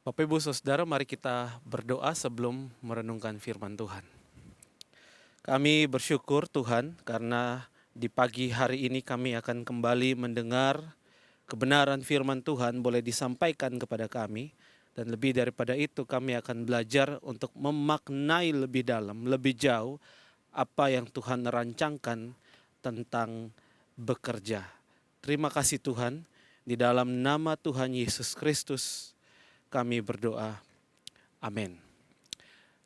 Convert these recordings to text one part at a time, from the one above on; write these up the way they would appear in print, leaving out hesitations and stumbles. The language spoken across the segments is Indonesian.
Bapak Ibu Saudara, mari kita berdoa sebelum merenungkan firman Tuhan. Kami bersyukur Tuhan karena di pagi hari ini kami akan kembali mendengar kebenaran firman Tuhan boleh disampaikan kepada kami. Dan lebih daripada itu kami akan belajar untuk memaknai lebih dalam, lebih jauh apa yang Tuhan rancangkan tentang bekerja. Terima kasih Tuhan, di dalam nama Tuhan Yesus Kristus kami berdoa. Amin.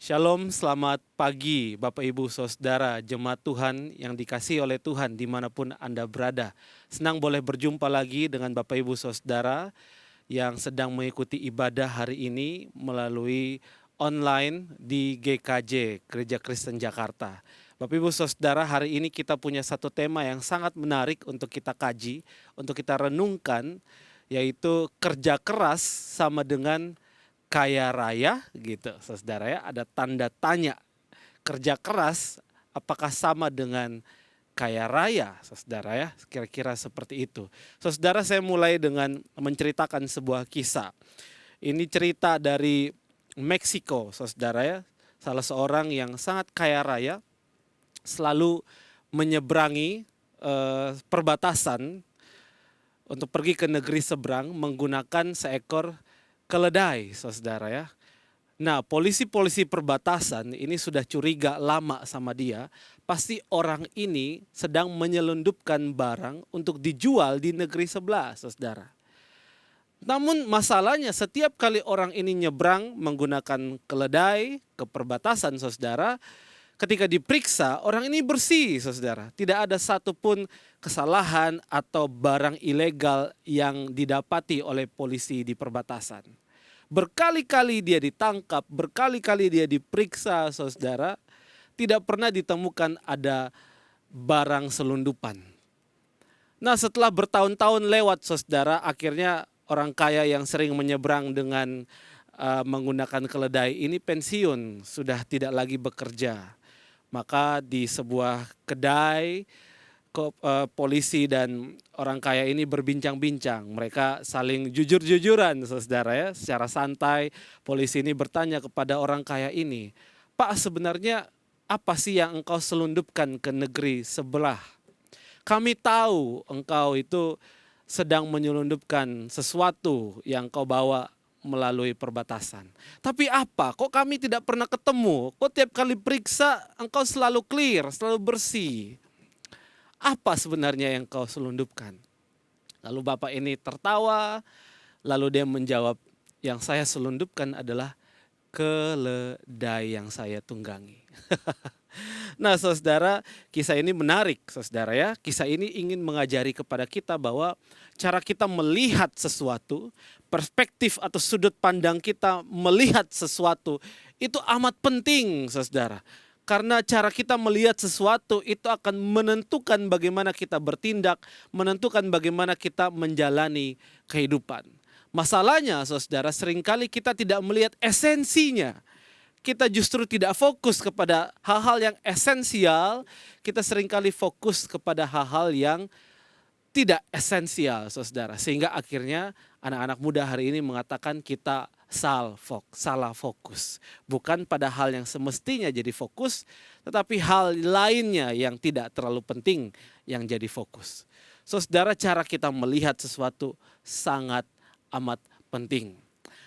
Shalom, selamat pagi Bapak Ibu Saudara, jemaat Tuhan yang dikasihi oleh Tuhan dimanapun Anda berada. Senang boleh berjumpa lagi dengan Bapak Ibu Saudara yang sedang mengikuti ibadah hari ini melalui online di GKJ, Gereja Kristen Jakarta. Bapak Ibu Saudara, hari ini kita punya satu tema yang sangat menarik untuk kita kaji, untuk kita renungkan, yaitu kerja keras sama dengan kaya raya gitu, saudara ya. Ada tanda tanya, kerja keras apakah sama dengan kaya raya, saudara ya. Kira-kira seperti itu. Saudara, saya mulai dengan menceritakan sebuah kisah. Ini cerita dari Meksiko, saudara ya. Salah seorang yang sangat kaya raya selalu menyeberangi perbatasan untuk pergi ke negeri seberang menggunakan seekor keledai, saudara ya. Nah, polisi-polisi perbatasan ini sudah curiga lama sama dia. Pasti orang ini sedang menyelundupkan barang untuk dijual di negeri sebelah, saudara. Namun masalahnya setiap kali orang ini nyebrang menggunakan keledai ke perbatasan, saudara, ketika diperiksa, orang ini bersih, saudara. Tidak ada satupun kesalahan atau barang ilegal yang didapati oleh polisi di perbatasan. Berkali-kali dia ditangkap, berkali-kali dia diperiksa, saudara. Tidak pernah ditemukan ada barang selundupan. Nah, setelah bertahun-tahun lewat, saudara, akhirnya orang kaya yang sering menyeberang dengan menggunakan keledai ini pensiun, sudah tidak lagi bekerja. Maka di sebuah kedai, polisi dan orang kaya ini berbincang-bincang. Mereka saling jujur-jujuran, saudara ya. Secara santai, polisi ini bertanya kepada orang kaya ini, "Pak, sebenarnya apa sih yang engkau selundupkan ke negeri sebelah? Kami tahu engkau itu sedang menyelundupkan sesuatu yang kau bawa melalui perbatasan. Tapi apa? Kok kami tidak pernah ketemu? Kok tiap kali periksa engkau selalu clear, selalu bersih? Apa sebenarnya yang kau selundupkan?" Lalu bapak ini tertawa, lalu dia menjawab, "Yang saya selundupkan adalah keledai yang saya tunggangi." Nah, saudara, kisah ini menarik, saudara ya. Kisah ini ingin mengajari kepada kita bahwa cara kita melihat sesuatu, perspektif atau sudut pandang kita melihat sesuatu itu amat penting, saudara. Karena cara kita melihat sesuatu itu akan menentukan bagaimana kita bertindak, menentukan bagaimana kita menjalani kehidupan. Masalahnya, saudara, seringkali kita tidak melihat esensinya. Kita justru tidak fokus kepada hal-hal yang esensial, kita seringkali fokus kepada hal-hal yang tidak esensial, saudara. Sehingga akhirnya anak-anak muda hari ini mengatakan kita salah fokus. Bukan pada hal yang semestinya jadi fokus, tetapi hal lainnya yang tidak terlalu penting yang jadi fokus. Saudara, cara kita melihat sesuatu sangat amat penting.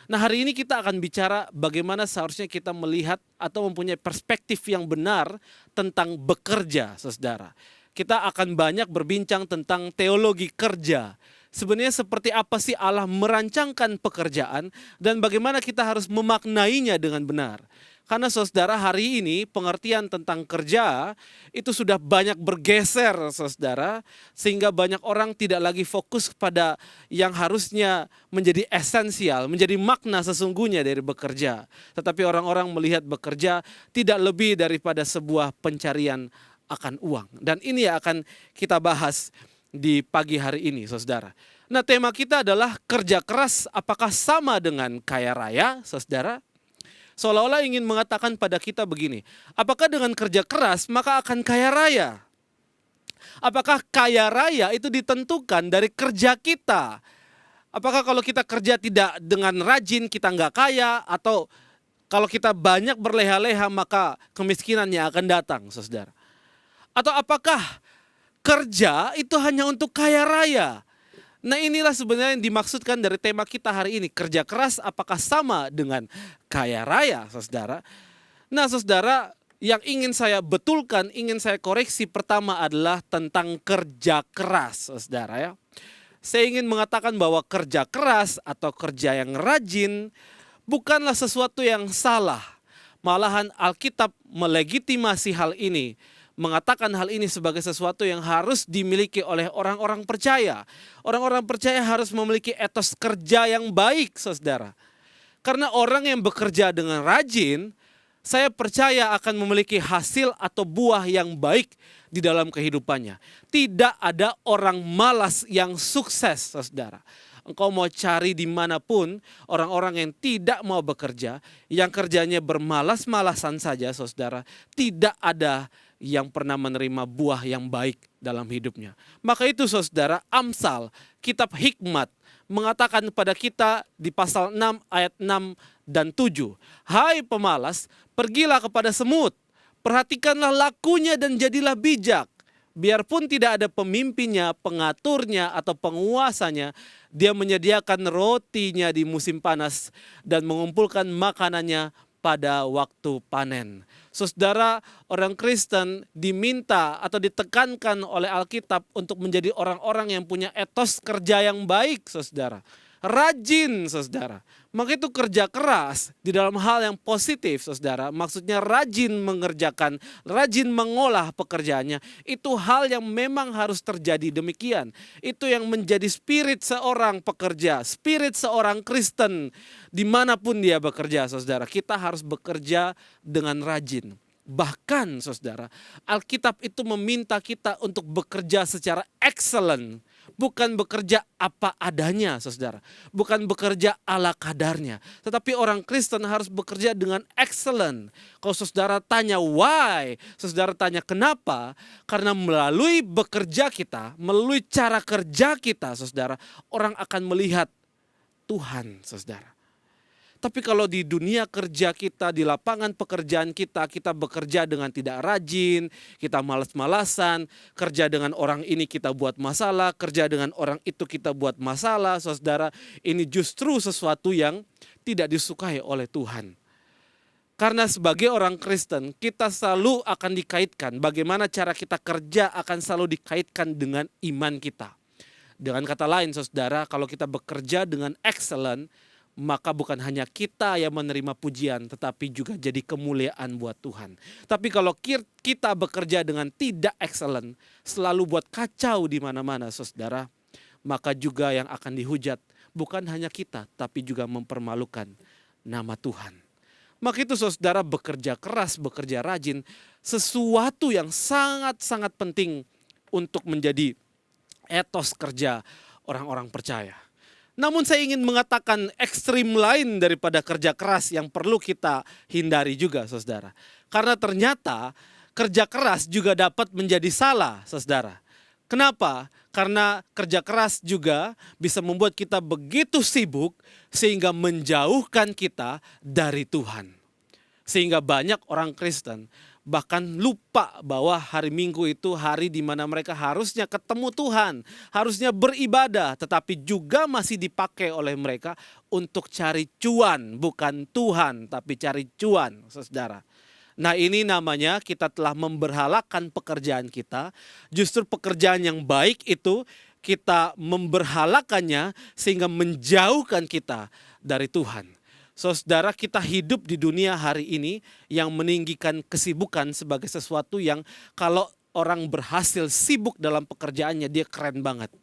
Nah, hari ini kita akan bicara bagaimana seharusnya kita melihat atau mempunyai perspektif yang benar tentang bekerja, saudara. Kita akan banyak berbincang tentang teologi kerja. Sebenarnya seperti apa sih Allah merancangkan pekerjaan dan bagaimana kita harus memaknainya dengan benar. Karena saudara, hari ini pengertian tentang kerja itu sudah banyak bergeser, saudara. Sehingga banyak orang tidak lagi fokus pada yang harusnya menjadi esensial, menjadi makna sesungguhnya dari bekerja. Tetapi orang-orang melihat bekerja tidak lebih daripada sebuah pencarian akan uang. Dan ini akan kita bahas di pagi hari ini, saudara. Nah, tema kita adalah kerja keras apakah sama dengan kaya raya, saudara? Seolah-olah ingin mengatakan pada kita begini, apakah dengan kerja keras maka akan kaya raya? Apakah kaya raya itu ditentukan dari kerja kita? Apakah kalau kita kerja tidak dengan rajin kita nggak kaya, atau kalau kita banyak berleha-leha maka kemiskinannya akan datang, saudara? Atau apakah kerja itu hanya untuk kaya raya? Nah, inilah sebenarnya yang dimaksudkan dari tema kita hari ini. Kerja keras apakah sama dengan kaya raya, saudara? Nah, saudara, yang ingin saya betulkan, ingin saya koreksi pertama adalah tentang kerja keras, saudara ya. Saya ingin mengatakan bahwa kerja keras atau kerja yang rajin bukanlah sesuatu yang salah. Malahan Alkitab melegitimasi hal ini, mengatakan hal ini sebagai sesuatu yang harus dimiliki oleh orang-orang percaya. Orang-orang percaya harus memiliki etos kerja yang baik, saudara. Karena orang yang bekerja dengan rajin, saya percaya akan memiliki hasil atau buah yang baik di dalam kehidupannya. Tidak ada orang malas yang sukses, saudara. Engkau mau cari dimanapun orang-orang yang tidak mau bekerja, yang kerjanya bermalas-malasan saja, saudara. Tidak ada yang pernah menerima buah yang baik dalam hidupnya. Maka itu, saudara, Amsal, kitab hikmat, mengatakan kepada kita di pasal 6 ayat 6 dan 7. Hai pemalas, pergilah kepada semut, perhatikanlah lakunya dan jadilah bijak. Biarpun tidak ada pemimpinnya, pengaturnya, atau penguasanya, dia menyediakan rotinya di musim panas dan mengumpulkan makanannya pada waktu panen. Saudara, orang Kristen diminta atau ditekankan oleh Alkitab untuk menjadi orang-orang yang punya etos kerja yang baik, saudara. Rajin, saudara. Maka itu kerja keras di dalam hal yang positif, saudara. Maksudnya rajin mengerjakan, rajin mengolah pekerjaannya. Itu hal yang memang harus terjadi demikian. Itu yang menjadi spirit seorang pekerja, spirit seorang Kristen. Dimanapun dia bekerja, saudara. Kita harus bekerja dengan rajin. Bahkan, saudara, Alkitab itu meminta kita untuk bekerja secara excellent. Bukan bekerja apa adanya, saudara. Bukan bekerja ala kadarnya. Tetapi orang Kristen harus bekerja dengan excellent. Kalau saudara tanya why, saudara tanya kenapa? Karena melalui bekerja kita, melalui cara kerja kita, saudara, orang akan melihat Tuhan, saudara. Tapi kalau di dunia kerja kita, di lapangan pekerjaan kita, kita bekerja dengan tidak rajin, kita malas-malasan, kerja dengan orang ini kita buat masalah, kerja dengan orang itu kita buat masalah, saudara, ini justru sesuatu yang tidak disukai oleh Tuhan. Karena sebagai orang Kristen, kita selalu akan dikaitkan, bagaimana cara kita kerja akan selalu dikaitkan dengan iman kita. Dengan kata lain, saudara, kalau kita bekerja dengan excellent, maka bukan hanya kita yang menerima pujian, tetapi juga jadi kemuliaan buat Tuhan. Tapi kalau kita bekerja dengan tidak excellent, selalu buat kacau di mana-mana, saudara, maka juga yang akan dihujat bukan hanya kita, tapi juga mempermalukan nama Tuhan. Maka itu, saudara, bekerja keras, bekerja rajin, sesuatu yang sangat-sangat penting untuk menjadi etos kerja orang-orang percaya. Namun saya ingin mengatakan ekstrim lain daripada kerja keras yang perlu kita hindari juga, saudara. Karena ternyata kerja keras juga dapat menjadi salah, saudara. Kenapa? Karena kerja keras juga bisa membuat kita begitu sibuk sehingga menjauhkan kita dari Tuhan. Sehingga banyak orang Kristen bahkan lupa bahwa hari Minggu itu hari di mana mereka harusnya ketemu Tuhan, harusnya beribadah, tetapi juga masih dipakai oleh mereka untuk cari cuan, bukan Tuhan, tapi cari cuan, saudara. Nah, ini namanya kita telah memberhalakan pekerjaan kita. Justru pekerjaan yang baik itu kita memberhalakannya sehingga menjauhkan kita dari Tuhan. Saudara, kita hidup di dunia hari ini yang meninggikan kesibukan sebagai sesuatu yang kalau orang berhasil sibuk dalam pekerjaannya dia keren banget.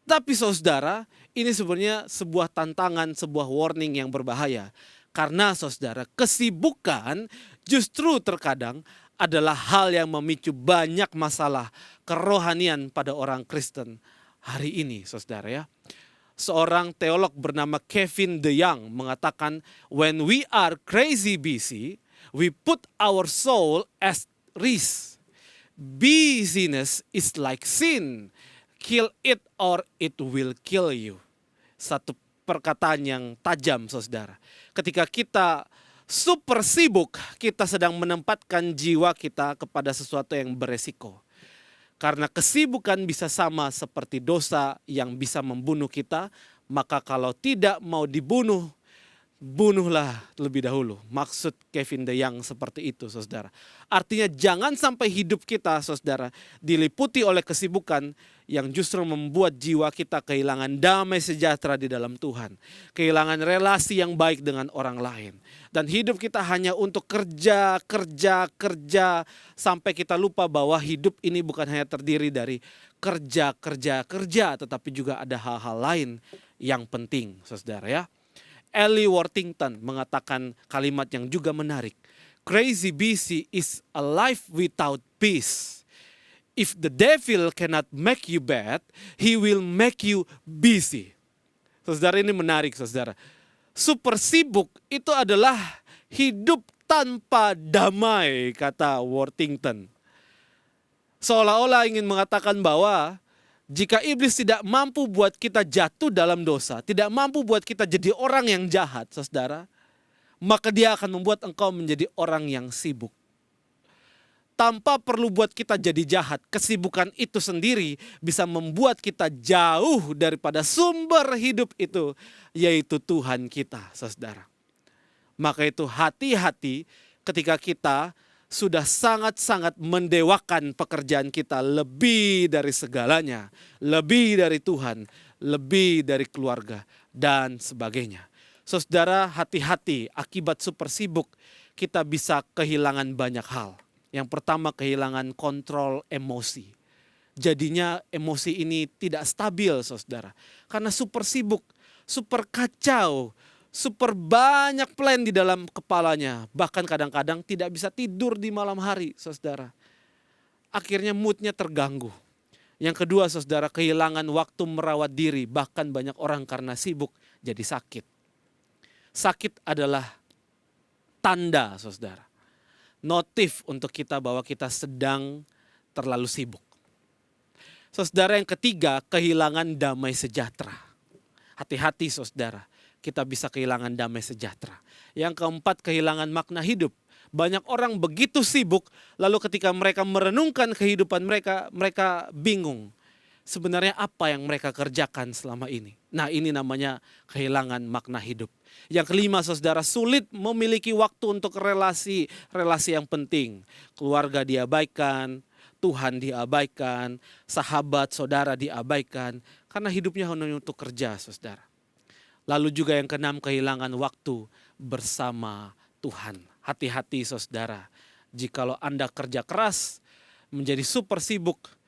Tapi saudara, ini sebenarnya sebuah tantangan, sebuah warning yang berbahaya. Karena saudara, kesibukan justru terkadang adalah hal yang memicu banyak masalah kerohanian pada orang Kristen hari ini, saudara ya. Seorang teolog bernama Kevin DeYoung mengatakan, when we are crazy busy, we put our soul at risk. Busyness is like sin. Kill it or it will kill you. satu perkataan yang tajam, saudara. Ketika kita super sibuk, kita sedang menempatkan jiwa kita kepada sesuatu yang beresiko. Karena kesibukan bisa sama seperti dosa yang bisa membunuh kita, maka kalau tidak mau dibunuh, bunuhlah lebih dahulu. Maksud Kevin DeYoung seperti itu, saudara. Artinya jangan sampai hidup kita, saudara, diliputi oleh kesibukan yang justru membuat jiwa kita kehilangan damai sejahtera di dalam Tuhan. Kehilangan relasi yang baik dengan orang lain. Dan hidup kita hanya untuk kerja, sampai kita lupa bahwa hidup ini bukan hanya terdiri dari kerja, tetapi juga ada hal-hal lain yang penting, saudara ya. Ellie Worthington mengatakan kalimat yang juga menarik. Crazy busy is a life without peace. If the devil cannot make you bad, he will make you busy. Saudara, ini menarik, saudara. Super sibuk itu adalah hidup tanpa damai, kata Worthington. Seolah-olah ingin mengatakan bahwa jika iblis tidak mampu buat kita jatuh dalam dosa, tidak mampu buat kita jadi orang yang jahat, saudara, maka dia akan membuat engkau menjadi orang yang sibuk. Tanpa perlu buat kita jadi jahat, kesibukan itu sendiri bisa membuat kita jauh daripada sumber hidup itu, yaitu Tuhan kita, saudara. Maka itu hati-hati ketika kita sudah sangat-sangat mendewakan pekerjaan kita lebih dari segalanya, lebih dari Tuhan, lebih dari keluarga, dan sebagainya. Saudara, hati-hati, akibat super sibuk kita bisa kehilangan banyak hal. Yang pertama, kehilangan kontrol emosi. Jadinya emosi ini tidak stabil, saudara. Karena super sibuk, super kacau, super banyak plan di dalam kepalanya. Bahkan kadang-kadang tidak bisa tidur di malam hari, saudara. Akhirnya moodnya terganggu. Yang kedua, saudara, kehilangan waktu merawat diri. Bahkan banyak orang karena sibuk jadi sakit. Sakit adalah tanda, saudara. Notif untuk kita bahwa kita sedang terlalu sibuk. Saudara, yang ketiga, kehilangan damai sejahtera. Hati-hati, saudara. Kita bisa kehilangan damai sejahtera. Yang keempat, kehilangan makna hidup. Banyak orang begitu sibuk, lalu ketika mereka merenungkan kehidupan mereka, mereka bingung. Sebenarnya apa yang mereka kerjakan selama ini? Nah, ini namanya kehilangan makna hidup. Yang kelima, saudara, sulit memiliki waktu untuk relasi yang penting. Keluarga diabaikan, Tuhan diabaikan, sahabat, saudara diabaikan. Karena hidupnya hanya untuk kerja, saudara. Lalu juga yang keenam, kehilangan waktu bersama Tuhan. Hati-hati, saudara. Jikalau Anda kerja keras, menjadi super sibuk,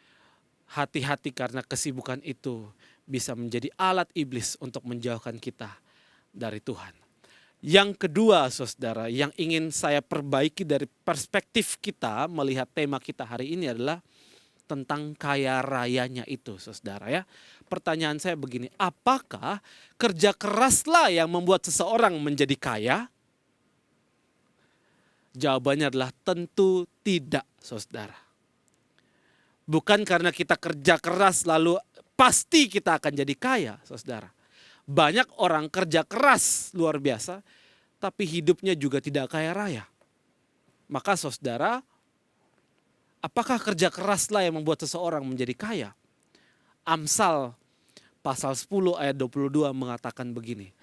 hati-hati karena kesibukan itu bisa menjadi alat iblis untuk menjauhkan kita dari Tuhan. Yang kedua, saudara, yang ingin saya perbaiki dari perspektif kita melihat tema kita hari ini adalah tentang kaya rayanya itu, saudara ya. Pertanyaan saya begini, apakah kerja keraslah yang membuat seseorang menjadi kaya? Jawabannya adalah tentu tidak, saudara. Bukan karena kita kerja keras lalu pasti kita akan jadi kaya, saudara. Banyak orang kerja keras luar biasa, tapi hidupnya juga tidak kaya raya. Maka saudara, apakah kerja keraslah yang membuat seseorang menjadi kaya? Amsal pasal 10 ayat 22 mengatakan begini.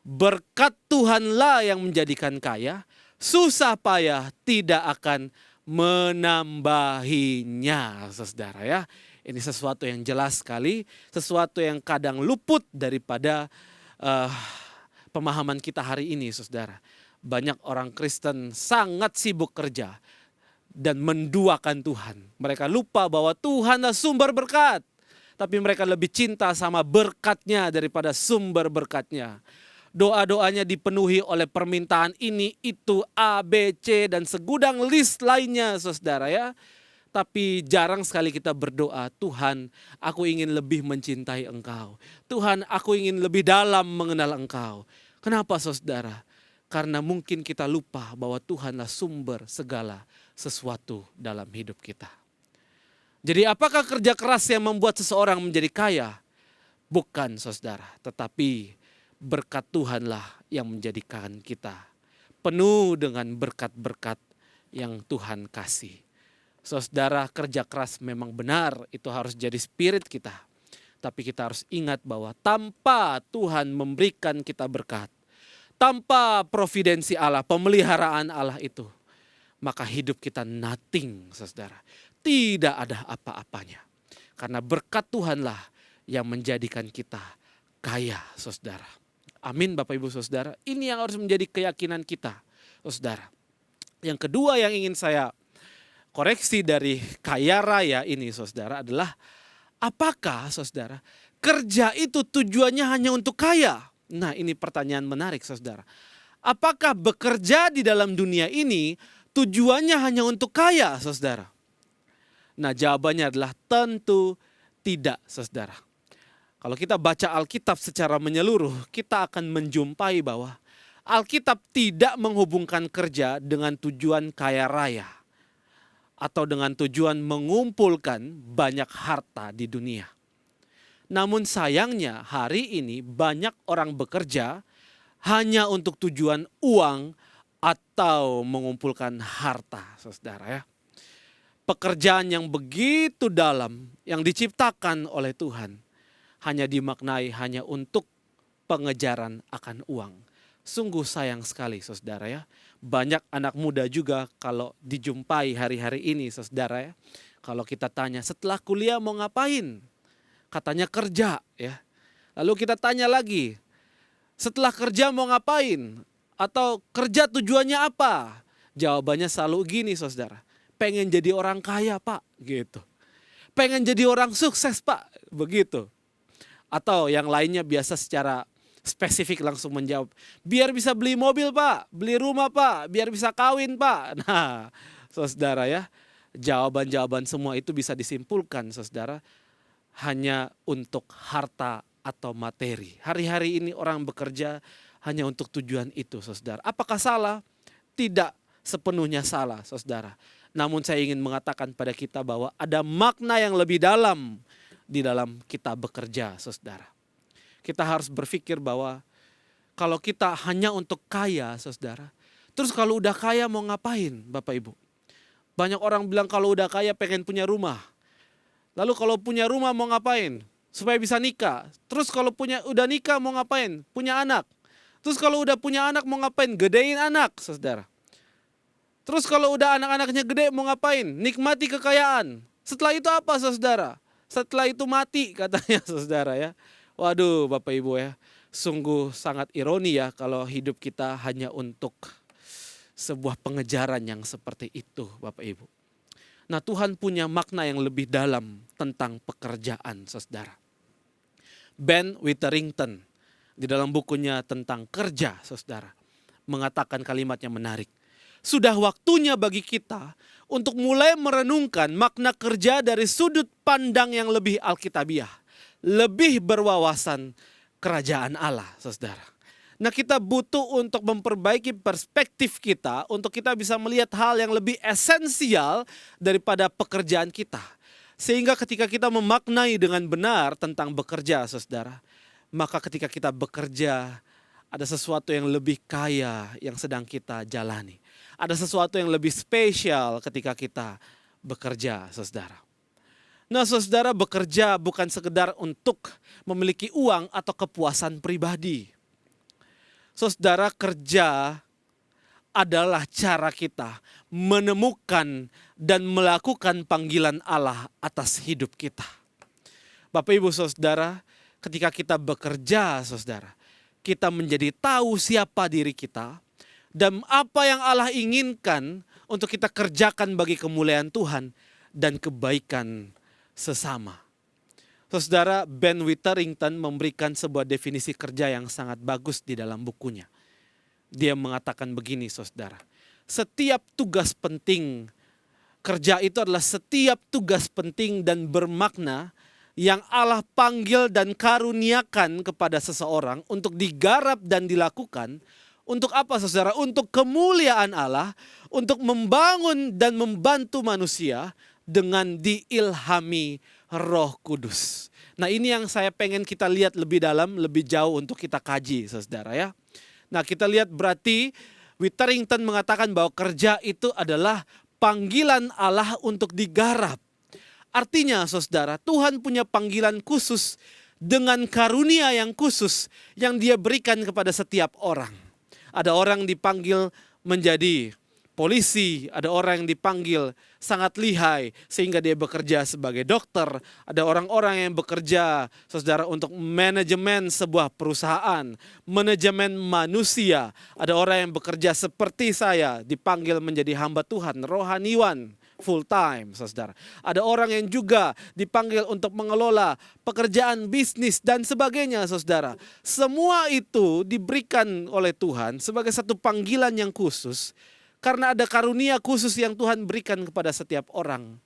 Berkat Tuhanlah yang menjadikan kaya, susah payah tidak akan menambahinya, saudara ya. Ini sesuatu yang jelas sekali, sesuatu yang kadang luput daripada pemahaman kita hari ini, saudara. Banyak orang Kristen sangat sibuk kerja dan menduakan Tuhan. Mereka lupa bahwa Tuhanlah sumber berkat. Tapi mereka lebih cinta sama berkatnya daripada sumber berkatnya. Doa-doanya dipenuhi oleh permintaan ini, itu, A, B, C, dan segudang list lainnya, saudara ya. Tapi jarang sekali kita berdoa, Tuhan, aku ingin lebih mencintai Engkau. Tuhan, aku ingin lebih dalam mengenal Engkau. Kenapa, saudara? Karena mungkin kita lupa bahwa Tuhanlah sumber segala sesuatu dalam hidup kita. Jadi apakah kerja keras yang membuat seseorang menjadi kaya? Bukan saudara, tetapi berkat Tuhanlah yang menjadikan kita penuh dengan berkat-berkat yang Tuhan kasih. Saudara, kerja keras memang benar, itu harus jadi spirit kita. Tapi kita harus ingat bahwa tanpa Tuhan memberikan kita berkat, tanpa providensi Allah, pemeliharaan Allah itu, maka hidup kita nothing, saudara. Tidak ada apa-apanya. Karena berkat Tuhanlah yang menjadikan kita kaya, saudara. Amin, Bapak Ibu Saudara. Ini yang harus menjadi keyakinan kita, saudara. Yang kedua yang ingin saya koreksi dari kaya raya ini, saudara, adalah apakah, saudara, kerja itu tujuannya hanya untuk kaya? Nah, ini pertanyaan menarik, saudara. Apakah bekerja di dalam dunia ini tujuannya hanya untuk kaya, saudara? Nah, jawabannya adalah tentu tidak, saudara. Kalau kita baca Alkitab secara menyeluruh, kita akan menjumpai bahwa Alkitab tidak menghubungkan kerja dengan tujuan kaya raya atau dengan tujuan mengumpulkan banyak harta di dunia. Namun sayangnya hari ini banyak orang bekerja hanya untuk tujuan uang atau mengumpulkan harta, saudara ya. Pekerjaan yang begitu dalam yang diciptakan oleh Tuhan hanya dimaknai hanya untuk pengejaran akan uang. Sungguh sayang sekali, saudara ya. Banyak anak muda juga kalau dijumpai hari-hari ini, saudara ya. Kalau kita tanya setelah kuliah mau ngapain? Katanya kerja ya. Lalu kita tanya lagi, setelah kerja mau ngapain? Atau kerja tujuannya apa? Jawabannya selalu gini, saudara. Pengen jadi orang kaya, Pak, gitu. Pengen jadi orang sukses, Pak, begitu. Atau yang lainnya biasa secara spesifik langsung menjawab, biar bisa beli mobil, Pak, beli rumah, Pak, biar bisa kawin, Pak. Nah, saudara ya, jawaban-jawaban semua itu bisa disimpulkan, saudara, hanya untuk harta atau materi. Hari-hari ini orang bekerja hanya untuk tujuan itu, saudara. Apakah salah? Tidak sepenuhnya salah, saudara. Namun saya ingin mengatakan pada kita bahwa ada makna yang lebih dalam di dalam kita bekerja, saudara. Kita harus berpikir bahwa kalau kita hanya untuk kaya, saudara, terus kalau udah kaya mau ngapain, Bapak Ibu? Banyak orang bilang kalau udah kaya pengen punya rumah. Lalu kalau punya rumah mau ngapain? Supaya bisa nikah. Terus kalau udah nikah mau ngapain? Punya anak. Terus kalau udah punya anak mau ngapain? Gedein anak, saudara. Terus kalau udah anak-anaknya gede mau ngapain? Nikmati kekayaan. Setelah itu apa, saudara? Setelah itu mati, katanya, saudara ya. Waduh, Bapak Ibu ya. Sungguh sangat ironi ya kalau hidup kita hanya untuk sebuah pengejaran yang seperti itu, Bapak Ibu. Nah, Tuhan punya makna yang lebih dalam tentang pekerjaan, saudara. Ben Witherington di dalam bukunya tentang kerja, saudara, mengatakan kalimat yang menarik. Sudah waktunya bagi kita untuk mulai merenungkan makna kerja dari sudut pandang yang lebih alkitabiah, lebih berwawasan kerajaan Allah, saudara. Nah, kita butuh untuk memperbaiki perspektif kita untuk kita bisa melihat hal yang lebih esensial daripada pekerjaan kita. Sehingga ketika kita memaknai dengan benar tentang bekerja, saudara, maka ketika kita bekerja ada sesuatu yang lebih kaya yang sedang kita jalani. Ada sesuatu yang lebih spesial ketika kita bekerja, saudara. Nah, saudara, bekerja bukan sekedar untuk memiliki uang atau kepuasan pribadi. Saudara, kerja adalah cara kita menemukan dan melakukan panggilan Allah atas hidup kita. Bapak Ibu Saudara, ketika kita bekerja, saudara, kita menjadi tahu siapa diri kita dan apa yang Allah inginkan untuk kita kerjakan bagi kemuliaan Tuhan dan kebaikan sesama. Saudara, Ben Witherington memberikan sebuah definisi kerja yang sangat bagus di dalam bukunya. Dia mengatakan begini, saudara. Setiap tugas penting, kerja itu adalah setiap tugas penting dan bermakna yang Allah panggil dan karuniakan kepada seseorang untuk digarap dan dilakukan. Untuk apa, saudara? Untuk kemuliaan Allah, untuk membangun dan membantu manusia, dengan diilhami Roh Kudus. Nah, ini yang saya pengen kita lihat lebih dalam, lebih jauh untuk kita kaji, saudara ya. Nah, kita lihat berarti Witherington mengatakan bahwa kerja itu adalah panggilan Allah untuk digarap. Artinya saudara, Tuhan punya panggilan khusus dengan karunia yang khusus yang Dia berikan kepada setiap orang. Ada orang dipanggil menjadi polisi, ada orang yang dipanggil sangat lihai sehingga dia bekerja sebagai dokter. Ada orang-orang yang bekerja, saudara, untuk manajemen sebuah perusahaan, manajemen manusia. Ada orang yang bekerja seperti saya, dipanggil menjadi hamba Tuhan, rohaniwan, full time, saudara. Ada orang yang juga dipanggil untuk mengelola pekerjaan bisnis dan sebagainya, saudara. Semua itu diberikan oleh Tuhan sebagai satu panggilan yang khusus. Karena ada karunia khusus yang Tuhan berikan kepada setiap orang.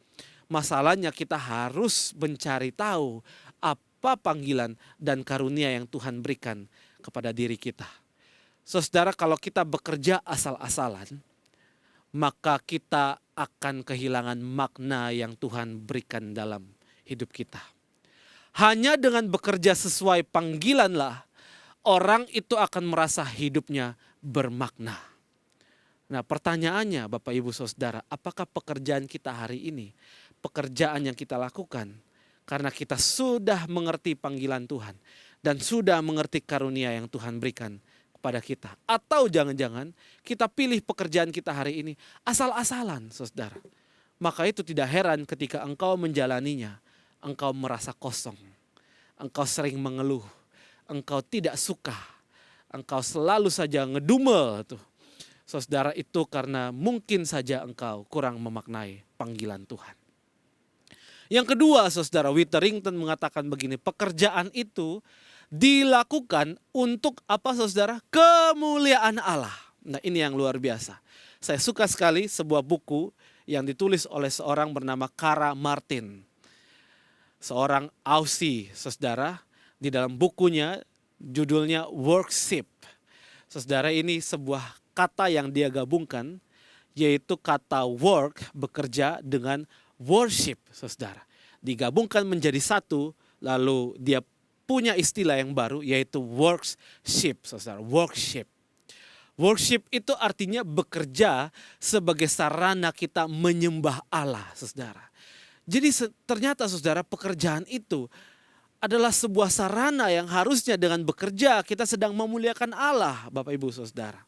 Masalahnya kita harus mencari tahu apa panggilan dan karunia yang Tuhan berikan kepada diri kita. Saudara, kalau kita bekerja asal-asalan, maka kita akan kehilangan makna yang Tuhan berikan dalam hidup kita. Hanya dengan bekerja sesuai panggilanlah orang itu akan merasa hidupnya bermakna. Nah, pertanyaannya Bapak Ibu Saudara, apakah pekerjaan kita hari ini, pekerjaan yang kita lakukan karena kita sudah mengerti panggilan Tuhan dan sudah mengerti karunia yang Tuhan berikan kepada kita? Atau jangan-jangan kita pilih pekerjaan kita hari ini asal-asalan, saudara. Maka itu tidak heran ketika engkau menjalaninya, engkau merasa kosong, engkau sering mengeluh, engkau tidak suka, engkau selalu saja ngedumel tuh. Saudara, itu karena mungkin saja engkau kurang memaknai panggilan Tuhan. Yang kedua, saudara, Witherington mengatakan begini, pekerjaan itu dilakukan untuk apa, saudara? Kemuliaan Allah. Nah, ini yang luar biasa. Saya suka sekali sebuah buku yang ditulis oleh seorang bernama Kara Martin. Seorang Aussie, saudara. Di dalam bukunya judulnya Worship. Saudara, ini sebuah kata yang dia gabungkan, yaitu kata work, bekerja, dengan worship, saudara. Digabungkan menjadi satu, lalu dia punya istilah yang baru, yaitu worship, saudara. Worship. Worship itu artinya bekerja sebagai sarana kita menyembah Allah, saudara. Jadi ternyata, saudara, pekerjaan itu adalah sebuah sarana yang harusnya dengan bekerja kita sedang memuliakan Allah, Bapak Ibu Saudara.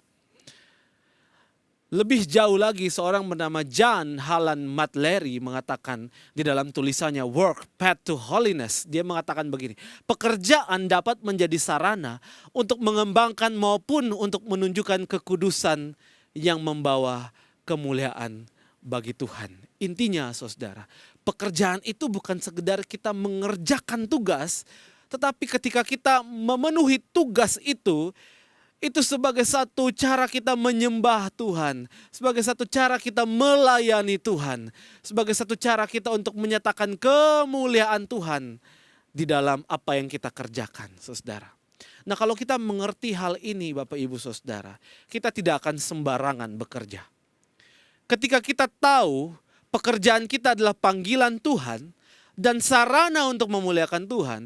Lebih jauh lagi, seorang bernama John Halland Matleri mengatakan di dalam tulisannya Work, Path to Holiness. Dia mengatakan begini, pekerjaan dapat menjadi sarana untuk mengembangkan maupun untuk menunjukkan kekudusan yang membawa kemuliaan bagi Tuhan. Intinya, saudara, pekerjaan itu bukan sekedar kita mengerjakan tugas, tetapi ketika kita memenuhi tugas itu sebagai satu cara kita menyembah Tuhan, sebagai satu cara kita melayani Tuhan, sebagai satu cara kita untuk menyatakan kemuliaan Tuhan di dalam apa yang kita kerjakan, saudara. Nah, kalau kita mengerti hal ini, Bapak Ibu Saudara, kita tidak akan sembarangan bekerja. Ketika kita tahu pekerjaan kita adalah panggilan Tuhan dan sarana untuk memuliakan Tuhan,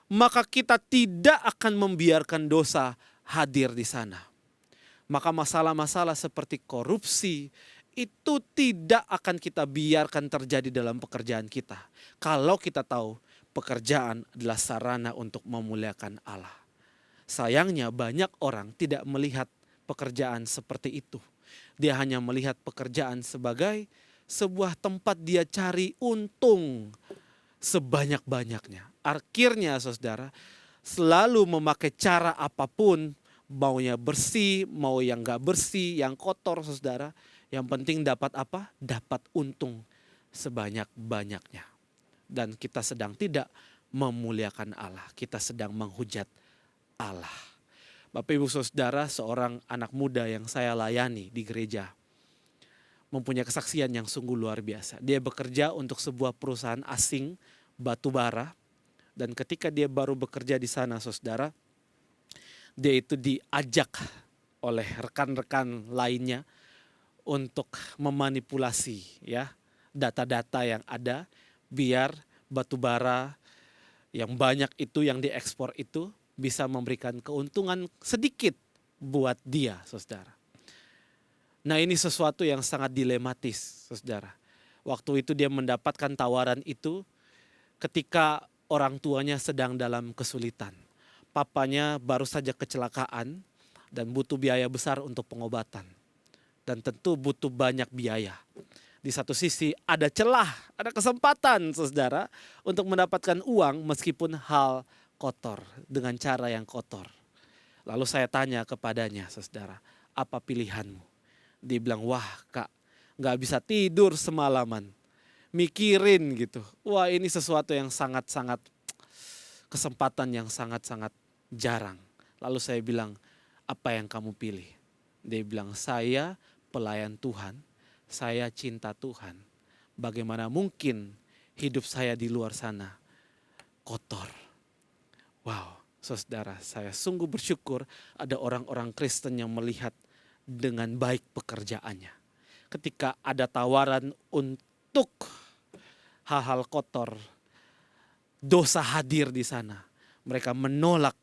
maka kita tidak akan membiarkan dosa hadir di sana. Maka masalah-masalah seperti korupsi itu tidak akan kita biarkan terjadi dalam pekerjaan kita. Kalau kita tahu pekerjaan adalah sarana untuk memuliakan Allah. Sayangnya banyak orang tidak melihat pekerjaan seperti itu. Dia hanya melihat pekerjaan sebagai sebuah tempat dia cari untung sebanyak-banyaknya. Akhirnya, saudara, selalu memakai cara apapun, maunya bersih, mau yang gak bersih, yang kotor, saudara. Yang penting dapat apa? Dapat untung sebanyak-banyaknya. Dan kita sedang tidak memuliakan Allah, kita sedang menghujat Allah. Bapak Ibu Saudara, seorang anak muda yang saya layani di gereja mempunyai kesaksian yang sungguh luar biasa. Dia bekerja untuk sebuah perusahaan asing batu bara. Dan ketika dia baru bekerja di sana, saudara, dia itu diajak oleh rekan-rekan lainnya untuk memanipulasi, ya, data-data yang ada, biar batu bara yang banyak itu yang diekspor itu bisa memberikan keuntungan sedikit buat dia, saudara. Nah, ini sesuatu yang sangat dilematis, saudara. Waktu itu dia mendapatkan tawaran itu ketika orang tuanya sedang dalam kesulitan. Papanya baru saja kecelakaan dan butuh biaya besar untuk pengobatan. Dan tentu butuh banyak biaya. Di satu sisi ada celah, ada kesempatan, saudara, untuk mendapatkan uang meskipun hal kotor, dengan cara yang kotor. Lalu saya tanya kepadanya, saudara, apa pilihanmu? Dia bilang, wah kak, gak bisa tidur semalaman. Mikirin gitu. Wah, ini sesuatu yang sangat-sangat, kesempatan yang sangat-sangat jarang. Lalu saya bilang, apa yang kamu pilih? Dia bilang, saya pelayan Tuhan, saya cinta Tuhan. Bagaimana mungkin hidup saya di luar sana kotor? Wow, saudara, saya sungguh bersyukur ada orang-orang Kristen yang melihat dengan baik pekerjaannya. Ketika ada tawaran untuk hal-hal kotor, dosa hadir di sana, mereka menolak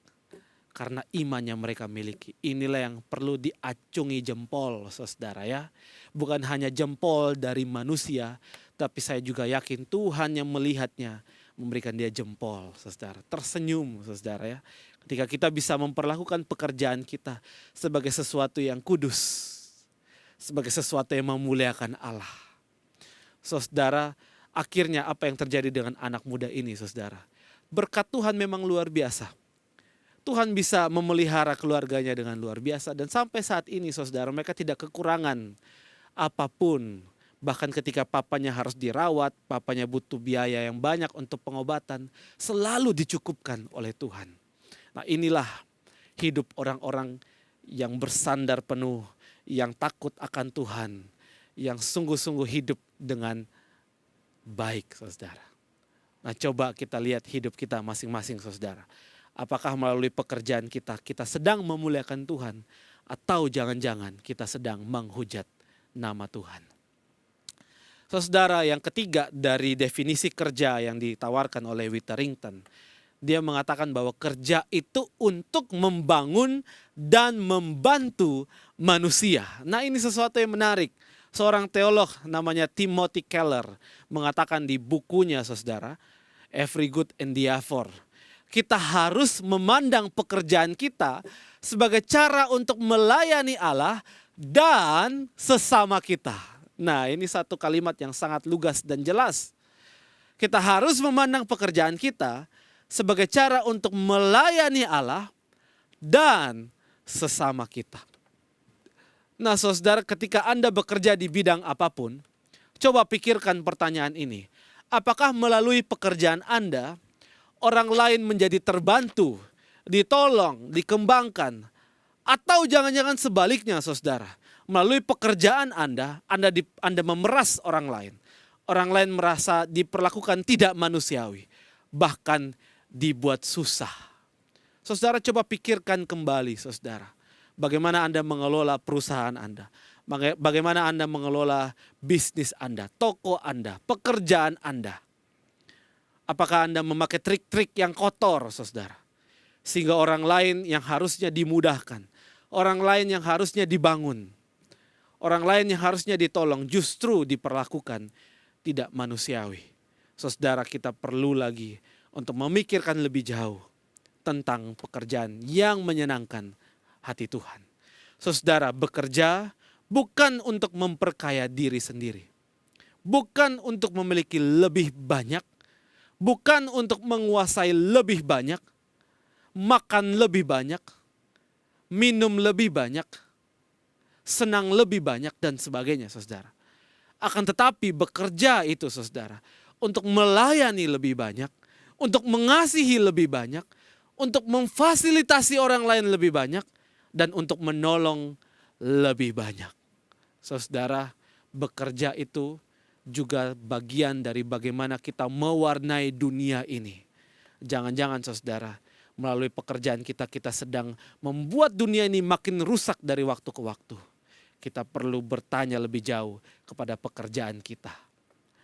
karena imannya mereka miliki. Inilah yang perlu diacungi jempol, saudara ya. Bukan hanya jempol dari manusia, tapi saya juga yakin Tuhan yang melihatnya memberikan dia jempol, saudara. Tersenyum, saudara ya. Ketika kita bisa memperlakukan pekerjaan kita sebagai sesuatu yang kudus, sebagai sesuatu yang memuliakan Allah. Saudara, akhirnya apa yang terjadi dengan anak muda ini, saudara? Berkat Tuhan memang luar biasa. Tuhan bisa memelihara keluarganya dengan luar biasa. Dan sampai saat ini, saudara, mereka tidak kekurangan apapun. Bahkan ketika papanya harus dirawat, papanya butuh biaya yang banyak untuk pengobatan, selalu dicukupkan oleh Tuhan. Nah, inilah hidup orang-orang yang bersandar penuh, yang takut akan Tuhan, yang sungguh-sungguh hidup dengan baik, saudara. Nah, coba kita lihat hidup kita masing-masing, saudara. Apakah melalui pekerjaan kita, kita sedang memuliakan Tuhan, atau jangan-jangan kita sedang menghujat nama Tuhan. Saudara, yang ketiga dari definisi kerja yang ditawarkan oleh Witherington, dia mengatakan bahwa kerja itu untuk membangun dan membantu manusia. Nah, ini sesuatu yang menarik. Seorang teolog namanya Timothy Keller mengatakan di bukunya, saudara, Every Good Endeavor, kita harus memandang pekerjaan kita sebagai cara untuk melayani Allah dan sesama kita. Nah, ini satu kalimat yang sangat lugas dan jelas. Kita harus memandang pekerjaan kita sebagai cara untuk melayani Allah dan sesama kita. Nah, saudara, ketika Anda bekerja di bidang apapun, coba pikirkan pertanyaan ini. Apakah melalui pekerjaan Anda, orang lain menjadi terbantu, ditolong, dikembangkan, atau jangan-jangan sebaliknya, saudara? Melalui pekerjaan Anda memeras orang lain. Orang lain merasa diperlakukan tidak manusiawi, bahkan dibuat susah. Saudara, coba pikirkan kembali, saudara. Bagaimana Anda mengelola perusahaan Anda? Bagaimana Anda mengelola bisnis Anda, toko Anda, pekerjaan Anda? Apakah Anda memakai trik-trik yang kotor, saudara? Sehingga orang lain yang harusnya dimudahkan, orang lain yang harusnya dibangun, orang lain yang harusnya ditolong justru diperlakukan tidak manusiawi. Saudara, kita perlu lagi untuk memikirkan lebih jauh tentang pekerjaan yang menyenangkan hati Tuhan. Saudara, bekerja bukan untuk memperkaya diri sendiri. Bukan untuk memiliki lebih banyak. Bukan untuk menguasai lebih banyak. Makan lebih banyak. Minum lebih banyak. Senang lebih banyak dan sebagainya, saudara. Akan tetapi bekerja itu, saudara, untuk melayani lebih banyak. Untuk mengasihi lebih banyak, untuk memfasilitasi orang lain lebih banyak, dan untuk menolong lebih banyak. Saudara, bekerja itu juga bagian dari bagaimana kita mewarnai dunia ini. Jangan-jangan, saudara, melalui pekerjaan kita sedang membuat dunia ini makin rusak dari waktu ke waktu. Kita perlu bertanya lebih jauh kepada pekerjaan kita.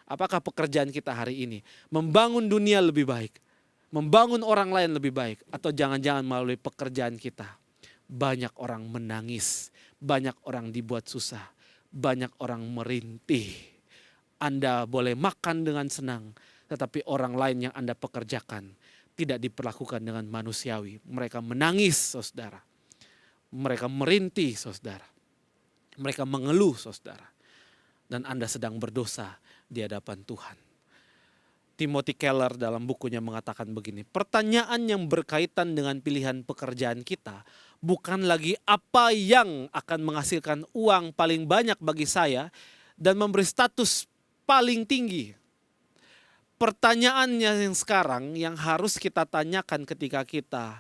Apakah pekerjaan kita hari ini membangun dunia lebih baik, membangun orang lain lebih baik, atau jangan-jangan melalui pekerjaan kita banyak orang menangis, banyak orang dibuat susah, banyak orang merintih. Anda boleh makan dengan senang, tetapi orang lain yang Anda pekerjakan tidak diperlakukan dengan manusiawi. Mereka menangis, saudara. Mereka merintih, saudara. Mereka mengeluh, saudara. Dan Anda sedang berdosa di hadapan Tuhan. Timothy Keller dalam bukunya mengatakan begini, pertanyaan yang berkaitan dengan pilihan pekerjaan kita bukan lagi apa yang akan menghasilkan uang paling banyak bagi saya dan memberi status paling tinggi. Pertanyaannya yang sekarang yang harus kita tanyakan ketika kita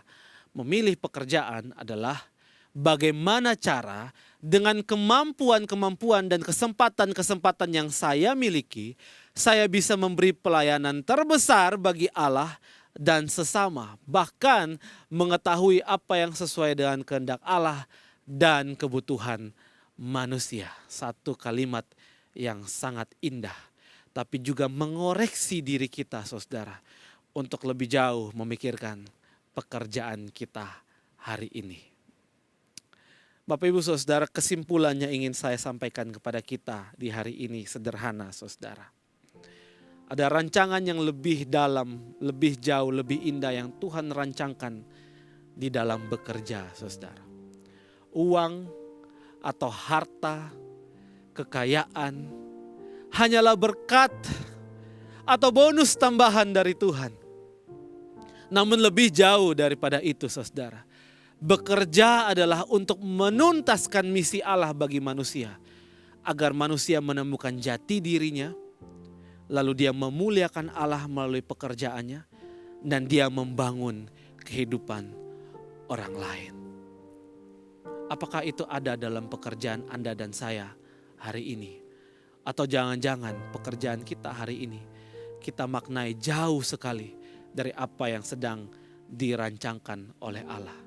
memilih pekerjaan adalah bagaimana cara dengan kemampuan-kemampuan dan kesempatan-kesempatan yang saya miliki, saya bisa memberi pelayanan terbesar bagi Allah dan sesama. Bahkan mengetahui apa yang sesuai dengan kehendak Allah dan kebutuhan manusia. Satu kalimat yang sangat indah. Tapi juga mengoreksi diri kita, saudara. Untuk lebih jauh memikirkan pekerjaan kita hari ini. Bapak Ibu Saudara, kesimpulannya ingin saya sampaikan kepada kita di hari ini sederhana, saudara. Ada rancangan yang lebih dalam, lebih jauh, lebih indah yang Tuhan rancangkan di dalam bekerja, saudara. Uang atau harta, kekayaan hanyalah berkat atau bonus tambahan dari Tuhan. Namun lebih jauh daripada itu, saudara. Bekerja adalah untuk menuntaskan misi Allah bagi manusia. Agar manusia menemukan jati dirinya. Lalu dia memuliakan Allah melalui pekerjaannya. Dan dia membangun kehidupan orang lain. Apakah itu ada dalam pekerjaan Anda dan saya hari ini? Atau jangan-jangan pekerjaan kita hari ini kita maknai jauh sekali dari apa yang sedang dirancangkan oleh Allah.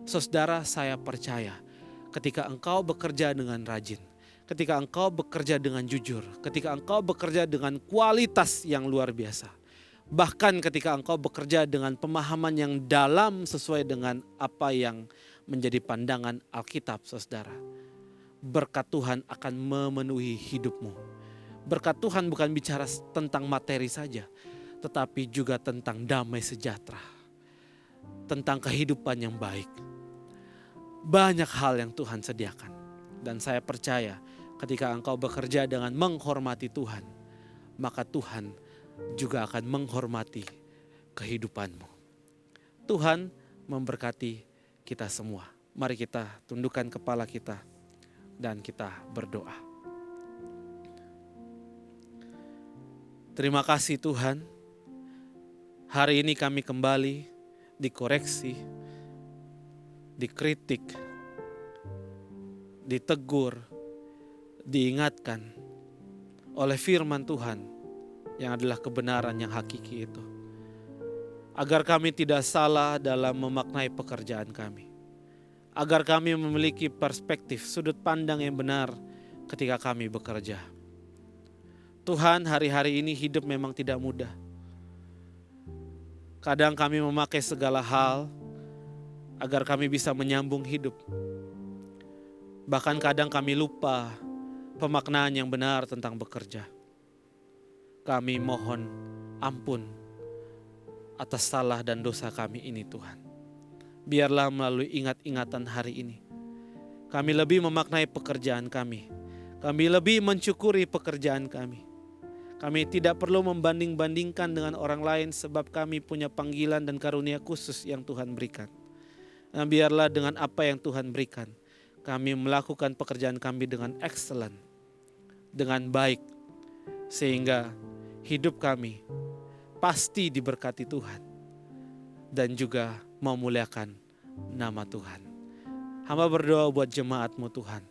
Saudara, saya percaya ketika engkau bekerja dengan rajin, ketika engkau bekerja dengan jujur, ketika engkau bekerja dengan kualitas yang luar biasa, bahkan ketika engkau bekerja dengan pemahaman yang dalam sesuai dengan apa yang menjadi pandangan Alkitab, saudara, berkat Tuhan akan memenuhi hidupmu. Berkat Tuhan bukan bicara tentang materi saja, tetapi juga tentang damai sejahtera, tentang kehidupan yang baik. Banyak hal yang Tuhan sediakan. Dan saya percaya ketika engkau bekerja dengan menghormati Tuhan, maka Tuhan juga akan menghormati kehidupanmu. Tuhan memberkati kita semua. Mari kita tundukkan kepala kita dan kita berdoa. Terima kasih Tuhan, hari ini kami kembali dikoreksi, dikritik, ditegur, diingatkan oleh firman Tuhan yang adalah kebenaran yang hakiki itu. Agar kami tidak salah dalam memaknai pekerjaan kami. Agar kami memiliki perspektif, sudut pandang yang benar ketika kami bekerja. Tuhan, hari-hari ini hidup memang tidak mudah. Kadang kami memakai segala hal agar kami bisa menyambung hidup. Bahkan kadang kami lupa pemaknaan yang benar tentang bekerja. Kami mohon ampun atas salah dan dosa kami ini, Tuhan. Biarlah melalui ingat-ingatan hari ini, kami lebih memaknai pekerjaan kami. Kami lebih mensyukuri pekerjaan kami. Kami tidak perlu membanding-bandingkan dengan orang lain sebab kami punya panggilan dan karunia khusus yang Tuhan berikan. Dan biarlah dengan apa yang Tuhan berikan, kami melakukan pekerjaan kami dengan excellent, dengan baik, sehingga hidup kami pasti diberkati Tuhan dan juga memuliakan nama Tuhan. Hamba berdoa buat jemaat-Mu Tuhan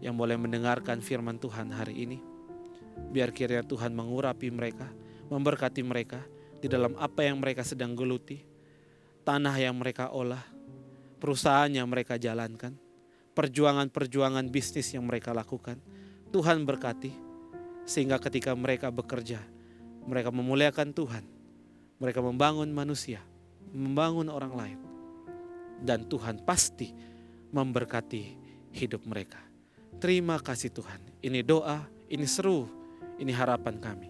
yang boleh mendengarkan firman Tuhan hari ini. Biar kiranya Tuhan mengurapi mereka, memberkati mereka di dalam apa yang mereka sedang geluti, tanah yang mereka olah, perusahaan yang mereka jalankan, perjuangan-perjuangan bisnis yang mereka lakukan. Tuhan berkati sehingga ketika mereka bekerja, mereka memuliakan Tuhan, mereka membangun manusia, membangun orang lain, dan Tuhan pasti memberkati hidup mereka. Terima kasih Tuhan. Ini doa, ini seru, ini harapan kami.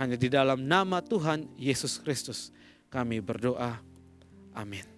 Hanya di dalam nama Tuhan Yesus Kristus kami berdoa. Amin.